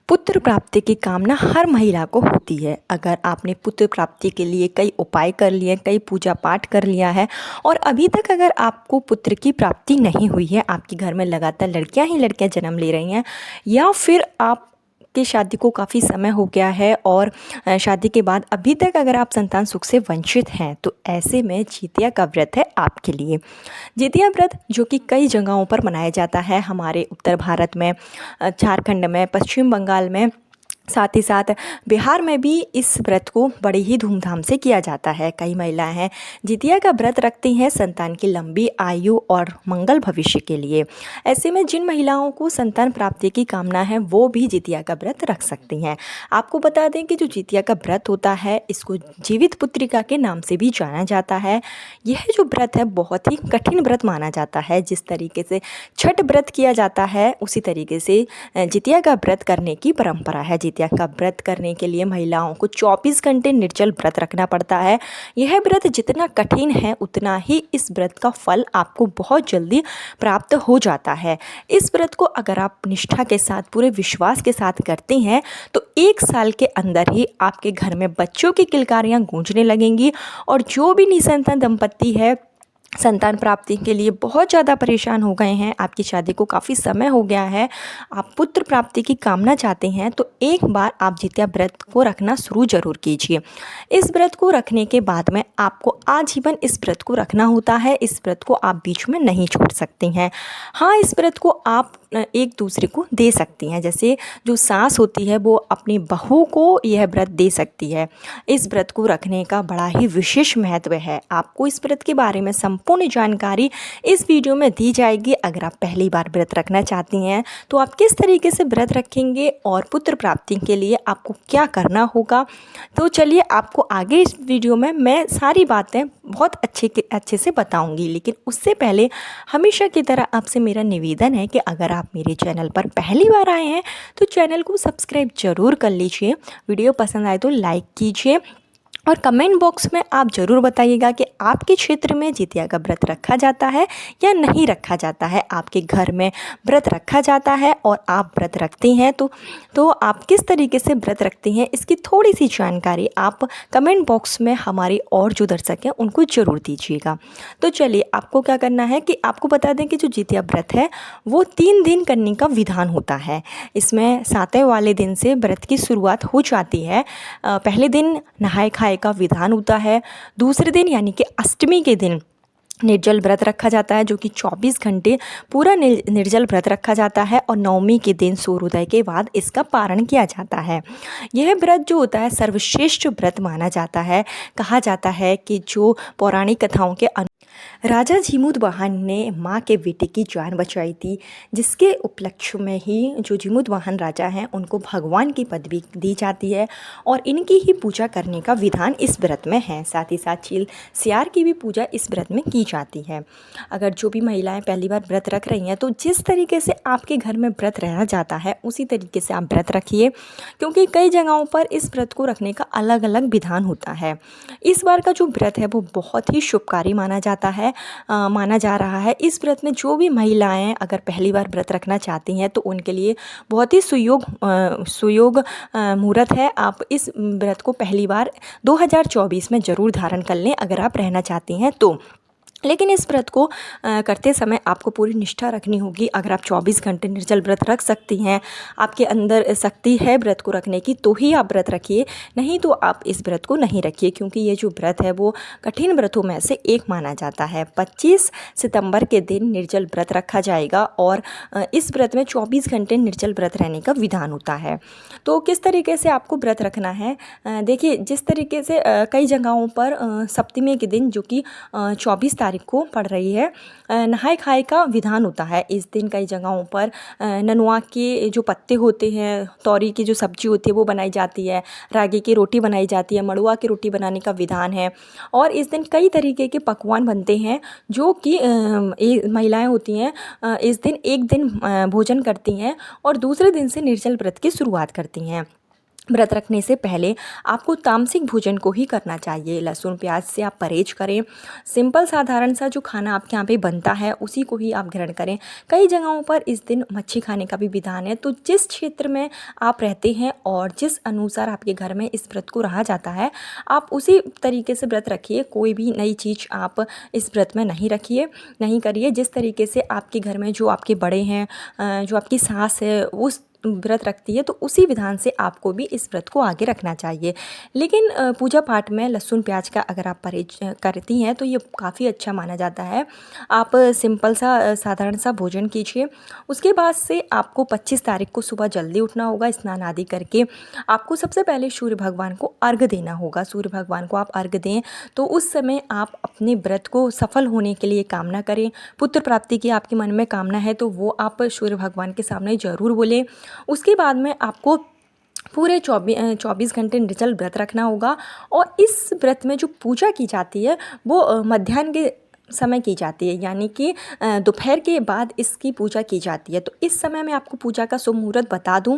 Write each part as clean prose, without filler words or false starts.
पुत्र प्राप्ति की कामना हर महिला को होती है। अगर आपने पुत्र प्राप्ति के लिए कई उपाय कर लिए, कई पूजा पाठ कर लिया है और अभी तक अगर आपको पुत्र की प्राप्ति नहीं हुई है, आपके घर में लगातार लड़कियां ही लड़कियां जन्म ले रही हैं, या फिर आप की शादी को काफ़ी समय हो गया है और शादी के बाद अभी तक अगर आप संतान सुख से वंचित हैं, तो ऐसे में जितिया का व्रत है आपके लिए। जितिया व्रत जो कि कई जगहों पर मनाया जाता है, हमारे उत्तर भारत में, झारखंड में, पश्चिम बंगाल में, साथ ही साथ बिहार में भी इस व्रत को बड़े ही धूमधाम से किया जाता है। कई महिलाएं हैं जितिया का व्रत रखती हैं संतान की लंबी आयु और मंगल भविष्य के लिए। ऐसे में जिन महिलाओं को संतान प्राप्ति की कामना है वो भी जितिया का व्रत रख सकती हैं। आपको बता दें कि जो जितिया का व्रत होता है, इसको जीवित पुत्रिका के नाम से भी जाना जाता है। यह जो व्रत है बहुत ही कठिन व्रत माना जाता है। जिस तरीके से छठ व्रत किया जाता है, उसी तरीके से जितिया का व्रत करने की परंपरा है। जितिया का व्रत करने के लिए महिलाओं को 24 घंटे निर्जल व्रत रखना पड़ता है। यह व्रत जितना कठिन है उतना ही इस व्रत का फल आपको बहुत जल्दी प्राप्त हो जाता है। इस व्रत को अगर आप निष्ठा के साथ, पूरे विश्वास के साथ करते हैं, तो 1 साल के अंदर ही आपके घर में बच्चों की किलकारियाँ गूंजने लगेंगी। और जो भी निसंतान दंपत्ति है, संतान प्राप्ति के लिए बहुत ज़्यादा परेशान हो गए हैं, आपकी शादी को काफ़ी समय हो गया है, आप पुत्र प्राप्ति की कामना चाहते हैं, तो एक बार आप जितिया व्रत को रखना शुरू ज़रूर कीजिए। इस व्रत को रखने के बाद में आपको आजीवन इस व्रत को रखना होता है। इस व्रत को आप बीच में नहीं छोड़ सकती हैं। हाँ, इस व्रत को आप एक दूसरे को दे सकती हैं। जैसे जो सास होती है वो अपनी बहू को यह व्रत दे सकती है। इस व्रत को रखने का बड़ा ही विशेष महत्व है। आपको इस व्रत के बारे में संपूर्ण जानकारी इस वीडियो में दी जाएगी। अगर आप पहली बार व्रत रखना चाहती हैं तो आप किस तरीके से व्रत रखेंगे और पुत्र प्राप्ति के लिए आपको क्या करना होगा, तो चलिए आपको आगे इस वीडियो में मैं सारी बातें बहुत अच्छे से बताऊंगी। लेकिन उससे पहले हमेशा की तरह आपसे मेरा निवेदन है कि अगर आप मेरे चैनल पर पहली बार आए हैं तो चैनल को सब्सक्राइब जरूर कर लीजिए। वीडियो पसंद आए तो लाइक कीजिए और कमेंट बॉक्स में आप ज़रूर बताइएगा कि आपके क्षेत्र में जितिया का व्रत रखा जाता है या नहीं रखा जाता है। आपके घर में व्रत रखा जाता है और आप व्रत रखती हैं तो आप किस तरीके से व्रत रखती हैं, इसकी थोड़ी सी जानकारी आप कमेंट बॉक्स में हमारी और जो दर्शक हैं उनको ज़रूर दीजिएगा। तो चलिए आपको क्या करना है कि आपको बता दें कि जो जितिया व्रत है वो 3 दिन करने का विधान होता है। इसमें 7वें वाले दिन से व्रत की शुरुआत हो जाती है। पहले दिन नहाए खाए का विधान होता है। दूसरे दिन यानी कि अष्टमी के दिन निर्जल व्रत रखा जाता है, जो कि 24 घंटे पूरा निर्जल व्रत रखा जाता है। और नवमी के दिन सूर्योदय के बाद इसका पारण किया जाता है। यह व्रत जो होता है सर्वश्रेष्ठ व्रत माना जाता है। कहा जाता है कि जो पौराणिक कथाओं के राजा झिमुतवाहन ने माँ के बेटे की जान बचाई थी, जिसके उपलक्ष्य में ही जो झिमुतवाहन राजा हैं उनको भगवान की पदवी दी जाती है और इनकी ही पूजा करने का विधान इस व्रत में है। साथ ही साथ चील सियार की भी पूजा इस व्रत में की जाती है। अगर जो भी महिलाएं पहली बार व्रत रख रही हैं तो जिस तरीके से आपके घर में व्रत रहा जाता है उसी तरीके से आप व्रत रखिए, क्योंकि कई जगहों पर इस व्रत को रखने का अलग अलग विधान होता है। इस बार का जो व्रत है वो बहुत ही शुभकारी माना जाता है, माना जा रहा है। इस व्रत में जो भी महिलाएं अगर पहली बार व्रत रखना चाहती हैं तो उनके लिए बहुत ही सुयोग मुहूर्त है। आप इस व्रत को पहली बार 2024 में ज़रूर धारण कर लें अगर आप रहना चाहती हैं तो। लेकिन इस व्रत को करते समय आपको पूरी निष्ठा रखनी होगी। अगर आप 24 घंटे निर्जल व्रत रख सकती हैं, आपके अंदर शक्ति है व्रत को रखने की, तो ही आप व्रत रखिए, नहीं तो आप इस व्रत को नहीं रखिए, क्योंकि ये जो व्रत है वो कठिन व्रतों में से एक माना जाता है। 25 सितंबर के दिन निर्जल व्रत रखा जाएगा और इस व्रत में 24 घंटे निर्जल व्रत रहने का विधान होता है। तो किस तरीके से आपको व्रत रखना है, देखिए जिस तरीके से कई जगहों पर सप्तमी के दिन, जो कि 24 तारीख को पड़ रही है, नहाए खाए का विधान होता है। इस दिन कई जगहों पर ननुआ के जो पत्ते होते हैं, तौरी की जो सब्जी होती है वो बनाई जाती है, रागी की रोटी बनाई जाती है, मड़ुआ की रोटी बनाने का विधान है। और इस दिन कई तरीके के पकवान बनते हैं जो कि महिलाएं होती हैं इस दिन एक दिन भोजन करती हैं और दूसरे दिन से निर्जल व्रत की शुरुआत करती हैं। व्रत रखने से पहले आपको तामसिक भोजन को ही करना चाहिए। लहसुन प्याज से आप परहेज करें। सिंपल साधारण सा जो खाना आपके यहाँ पे बनता है उसी को ही आप ग्रहण करें। कई जगहों पर इस दिन मच्छी खाने का भी विधान है। तो जिस क्षेत्र में आप रहते हैं और जिस अनुसार आपके घर में इस व्रत को रहा जाता है, आप उसी तरीके से व्रत रखिए। कोई भी नई चीज़ आप इस व्रत में नहीं करिए। जिस तरीके से आपके घर में जो आपके बड़े हैं, जो आपकी सास है, उस व्रत रखती है, तो उसी विधान से आपको भी इस व्रत को आगे रखना चाहिए। लेकिन पूजा पाठ में लहसुन प्याज का अगर आप परहेज करती हैं तो ये काफ़ी अच्छा माना जाता है। आप सिंपल सा साधारण सा भोजन कीजिए। उसके बाद से आपको 25 तारीख को सुबह जल्दी उठना होगा। स्नान आदि करके आपको सबसे पहले सूर्य भगवान को अर्घ देना होगा। सूर्य भगवान को आप अर्घ दें तो उस समय आप अपने व्रत को सफल होने के लिए कामना करें। पुत्र प्राप्ति की आपके मन में कामना है तो वो आप सूर्य भगवान के सामने ज़रूर बोलें। उसके बाद में आपको पूरे 24 घंटे निर्जल व्रत रखना होगा। और इस व्रत में जो पूजा की जाती है वो मध्याह्न के समय की जाती है, यानी कि दोपहर के बाद इसकी पूजा की जाती है। तो इस समय मैं आपको पूजा का शुभ मुहूर्त बता दूं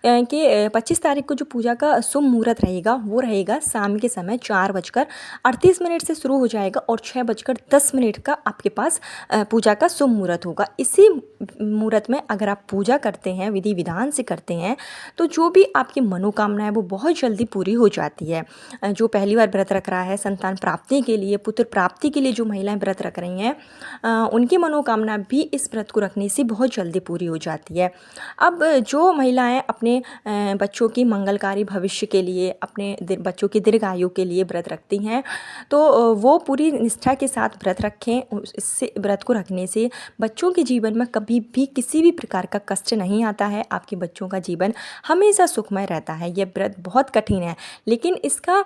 कि 25 तारीख को जो पूजा का शुभ मुहूर्त रहेगा वो रहेगा शाम के समय 4:38 से शुरू हो जाएगा और 6:10 का आपके पास पूजा का शुभ मुहूर्त होगा। इसी मुहूर्त में अगर आप पूजा करते हैं, विधि विधान से करते हैं, तो जो भी आपकी मनोकामना है वो बहुत जल्दी पूरी हो जाती है। जो पहली बार व्रत रख रहा है संतान प्राप्ति के लिए, पुत्र प्राप्ति के लिए जो महिलाएं व्रत रख रही हैं, उनकी मनोकामना भी इस व्रत को रखने से बहुत जल्दी पूरी हो जाती है। अब जो महिलाएं अपने बच्चों की मंगलकारी भविष्य के लिए, अपने बच्चों की दीर्घायु के लिए व्रत रखती हैं, तो वो पूरी निष्ठा के साथ व्रत रखें। इससे व्रत को रखने से बच्चों के जीवन में कभी भी किसी भी प्रकार का कष्ट नहीं आता है। आपके बच्चों का जीवन हमेशा सुखमय रहता है। यह व्रत बहुत कठिन है, लेकिन इसका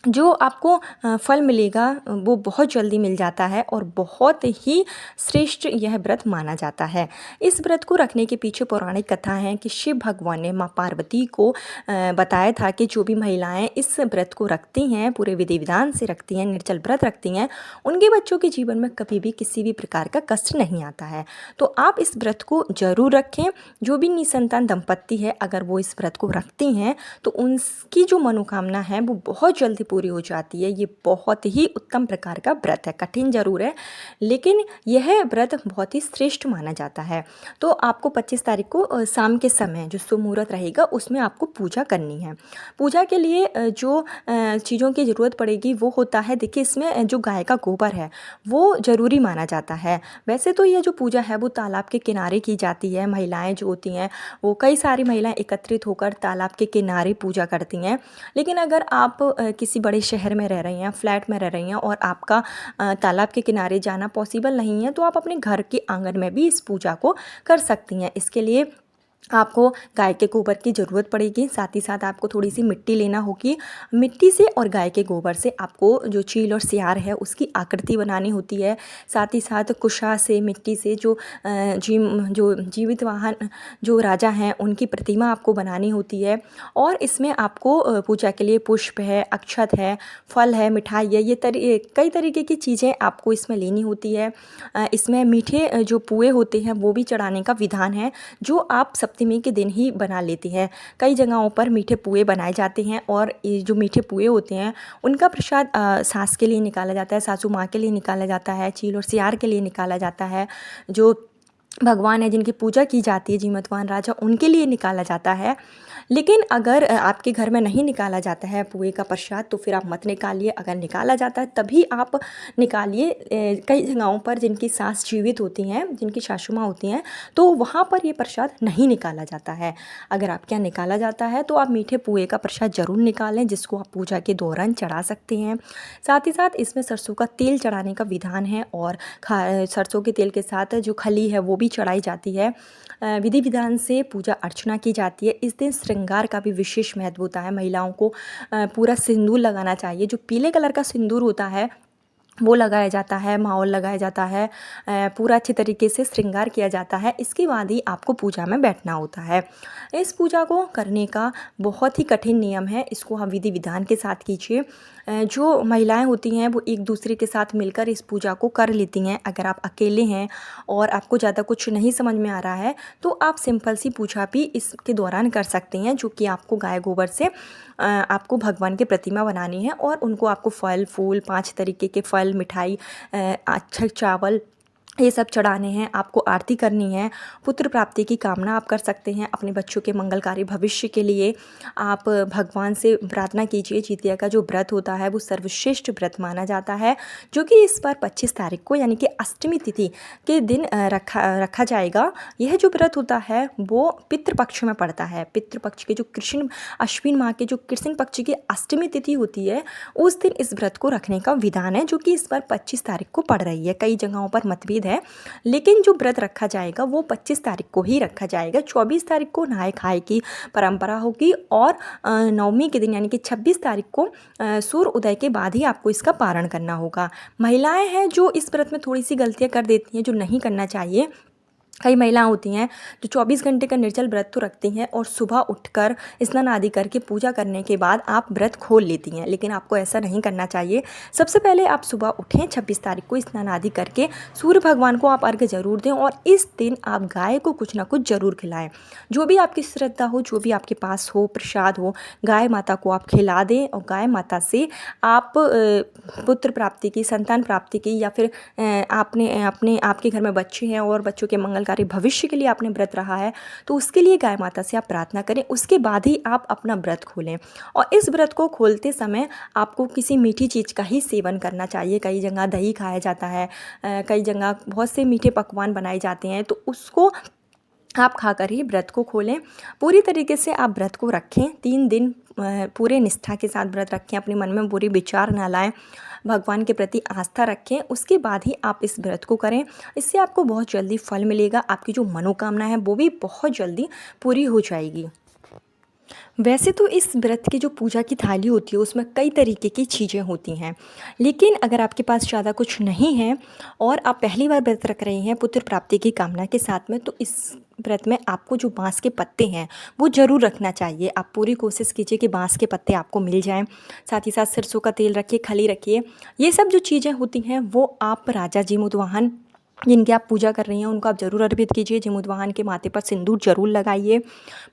जो आपको फल मिलेगा वो बहुत जल्दी मिल जाता है और बहुत ही श्रेष्ठ यह व्रत माना जाता है। इस व्रत को रखने के पीछे पौराणिक कथा है कि शिव भगवान ने माँ पार्वती को बताया था कि जो भी महिलाएं इस व्रत को रखती हैं, पूरे विधि विधान से रखती हैं, निर्जल व्रत रखती हैं, उनके बच्चों के जीवन में कभी भी किसी भी प्रकार का कष्ट नहीं आता है। तो आप इस व्रत को जरूर रखें। जो भी निसंतान दंपत्ति है, अगर वो इस व्रत को रखती हैं तो उनकी जो मनोकामना है वो बहुत जल्दी पूरी हो जाती है। ये बहुत ही उत्तम प्रकार का व्रत है। कठिन जरूर है, लेकिन यह व्रत बहुत ही श्रेष्ठ माना जाता है। तो आपको 25 तारीख को शाम के समय जो शुभ मुहूर्त रहेगा उसमें आपको पूजा करनी है। पूजा के लिए जो चीज़ों की ज़रूरत पड़ेगी वो होता है, देखिए इसमें जो गाय का गोबर है वो ज़रूरी माना जाता है। वैसे तो यह जो पूजा है वो तालाब के किनारे की जाती है। महिलाएं जो होती हैं वो कई सारी महिलाएं एकत्रित होकर तालाब के किनारे पूजा करती हैं। लेकिन अगर आप किसी बड़े शहर में रह रही हैं, फ्लैट में रह रही हैं और आपका तालाब के किनारे जाना पॉसिबल नहीं है, तो आप अपने घर के आंगन में भी इस पूजा को कर सकती हैं। इसके लिए आपको गाय के गोबर की ज़रूरत पड़ेगी। साथ ही साथ आपको थोड़ी सी मिट्टी लेना होगी। मिट्टी से और गाय के गोबर से आपको जो चील और सियार है उसकी आकृति बनानी होती है। साथ ही साथ कुशा से, मिट्टी से जो जीवित वाहन जो राजा हैं उनकी प्रतिमा आपको बनानी होती है। और इसमें आपको पूजा के लिए पुष्प है, अक्षत है, फल है, मिठाई है, ये कई तरीके की चीज़ें आपको इसमें लेनी होती है। इसमें मीठे जो पुए होते हैं वो भी चढ़ाने का विधान है, जो आप सप्तमी के दिन ही बना लेती हैं। कई जगहों पर मीठे पुए बनाए जाते हैं और ये जो मीठे पुए होते हैं उनका प्रसाद सास के लिए निकाला जाता है, सासू माँ के लिए निकाला जाता है, चील और सियार के लिए निकाला जाता है। जो भगवान है जिनकी पूजा की जाती है, जीमतवान राजा, उनके लिए निकाला जाता है। लेकिन अगर आपके घर में नहीं निकाला जाता है पुए का प्रसाद तो फिर आप मत निकालिए। अगर निकाला जाता है तभी आप निकालिए। कई जगहों पर जिनकी सास जीवित होती हैं, जिनकी सासू माँ होती हैं, तो वहाँ पर ये प्रसाद नहीं निकाला जाता है। अगर आपके यहाँ निकाला जाता है तो आप मीठे पुए का प्रसाद ज़रूर निकालें, जिसको आप पूजा के दौरान चढ़ा सकते हैं। साथ ही साथ इसमें सरसों का तेल चढ़ाने का विधान है और सरसों के तेल के साथ जो खली है वो भी चढ़ाई जाती है। विधि विधान से पूजा अर्चना की जाती है। इस दिन श्रृंगार का भी विशेष महत्व होता है। महिलाओं को पूरा सिंदूर लगाना चाहिए। जो पीले कलर का सिंदूर होता है वो लगाया जाता है, माहौल लगाया जाता है, पूरा अच्छी तरीके से श्रृंगार किया जाता है। इसके बाद ही आपको पूजा में बैठना होता है। इस पूजा को करने का बहुत ही कठिन नियम है, इसको हम विधि विधान के साथ कीजिए। जो महिलाएं होती हैं वो एक दूसरे के साथ मिलकर इस पूजा को कर लेती हैं। अगर आप अकेले हैं और आपको ज़्यादा कुछ नहीं समझ में आ रहा है तो आप सिंपल सी पूजा भी इसके दौरान कर सकते हैं, जो कि आपको गाय गोबर से आपको भगवान की प्रतिमा बनानी है और उनको आपको फल फूल 5 तरीके के फल, मिठाई, अच्छा चावल, ये सब चढ़ाने हैं। आपको आरती करनी है। पुत्र प्राप्ति की कामना आप कर सकते हैं। अपने बच्चों के मंगलकारी भविष्य के लिए आप भगवान से प्रार्थना कीजिए। जितिया का जो व्रत होता है वो सर्वश्रेष्ठ व्रत माना जाता है, जो कि इस बार 25 तारीख को यानी कि अष्टमी तिथि के दिन रखा जाएगा। यह जो व्रत होता है वो पितृपक्ष में पड़ता है। पितृपक्ष के जो कृष्ण अश्विन माह के जो कृष्ण पक्ष की अष्टमी तिथि होती है उस दिन इस व्रत को रखने का विधान है, जो कि इस बार 25 तारीख को पड़ रही है। कई जगहों पर मतभेद है, लेकिन जो व्रत रखा जाएगा वो 25 तारीख को ही रखा जाएगा। 24 तारीख को नहाय खाए की परंपरा होगी और नवमी के दिन यानी कि 26 तारीख को सूर्य उदय के बाद ही आपको इसका पारण करना होगा। महिलाएं हैं जो इस व्रत में थोड़ी सी गलतियां कर देती हैं, जो नहीं करना चाहिए। कई महिलाएं होती हैं जो 24 घंटे का निर्जल व्रत तो रखती हैं और सुबह उठकर स्नान आदि करके पूजा करने के बाद आप व्रत खोल लेती हैं, लेकिन आपको ऐसा नहीं करना चाहिए। सबसे पहले आप सुबह उठें, 26 तारीख को स्नान आदि करके सूर्य भगवान को आप अर्घ्य जरूर दें और इस दिन आप गाय को कुछ ना कुछ जरूर खिलाएं। जो भी आपकी श्रद्धा हो, जो भी आपके पास हो, प्रसाद हो, गाय माता को आप खिला दें और गाय माता से आप पुत्र प्राप्ति की, संतान प्राप्ति की, या फिर आपके घर में बच्चे हैं और बच्चों के मंगल भविष्य के लिए आपने व्रत रहा है तो उसके लिए गाय माता से आप प्रार्थना करें। उसके बाद ही आप अपना व्रत खोलें और इस व्रत को खोलते समय आपको किसी मीठी चीज़ का ही सेवन करना चाहिए। कई जगह दही खाया जाता है, कई जगह बहुत से मीठे पकवान बनाए जाते हैं, तो उसको आप खाकर ही व्रत को खोलें। पूरी तरीके से आप व्रत को रखें। 3 दिन पूरे निष्ठा के साथ व्रत रखें। अपने मन में बुरे विचार ना लाएं, भगवान के प्रति आस्था रखें। उसके बाद ही आप इस व्रत को करें। इससे आपको बहुत जल्दी फल मिलेगा। आपकी जो मनोकामना है वो भी बहुत जल्दी पूरी हो जाएगी। वैसे तो इस व्रत की जो पूजा की थाली होती है उसमें कई तरीके की चीज़ें होती हैं, लेकिन अगर आपके पास ज़्यादा कुछ नहीं है और आप पहली बार व्रत रख रहे हैं पुत्र प्राप्ति की कामना के साथ में, तो इस व्रत में आपको जो बांस के पत्ते हैं वो ज़रूर रखना चाहिए। आप पूरी कोशिश कीजिए कि बांस के पत्ते आपको मिल जाएं। साथ ही साथ सरसों का तेल रखिए, खली रखिए। ये सब जो चीज़ें होती हैं वो आप राजा जीमुतवाहन जिनकी आप पूजा कर रही हैं उनको आप ज़रूर अर्पित कीजिए। जीमुतवाहन के माथे पर सिंदूर जरूर लगाइए।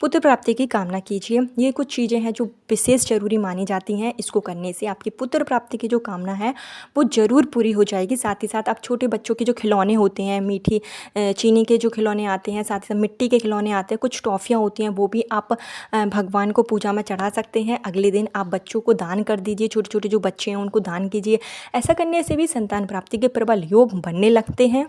पुत्र प्राप्ति की कामना कीजिए। ये कुछ चीज़ें हैं जो विशेष जरूरी मानी जाती हैं। इसको करने से आपकी पुत्र प्राप्ति की जो कामना है वो ज़रूर पूरी हो जाएगी। साथ ही साथ आप छोटे बच्चों के जो खिलौने होते हैं, मीठी चीनी के जो खिलौने आते हैं, साथ ही साथ मिट्टी के खिलौने आते हैं, कुछ टॉफ़ियाँ होती हैं, वो भी आप भगवान को पूजा में चढ़ा सकते हैं। अगले दिन आप बच्चों को दान कर दीजिए। छोटे छोटे जो बच्चे हैं उनको दान कीजिए। ऐसा करने से भी संतान प्राप्ति के प्रबल योग बनने लगते हैं।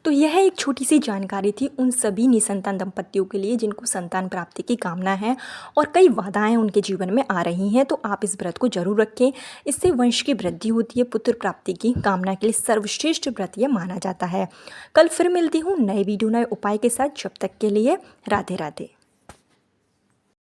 तो यह एक छोटी सी जानकारी थी उन सभी निसंतान दंपतियों के लिए जिनको संतान प्राप्ति की कामना है और कई बाधाएं उनके जीवन में आ रही हैं। तो आप इस व्रत को जरूर रखें। इससे वंश की वृद्धि होती है। पुत्र प्राप्ति की कामना के लिए सर्वश्रेष्ठ व्रत यह माना जाता है। कल फिर मिलती हूँ नए वीडियो, नए उपाय के साथ। जब तक के लिए राधे राधे।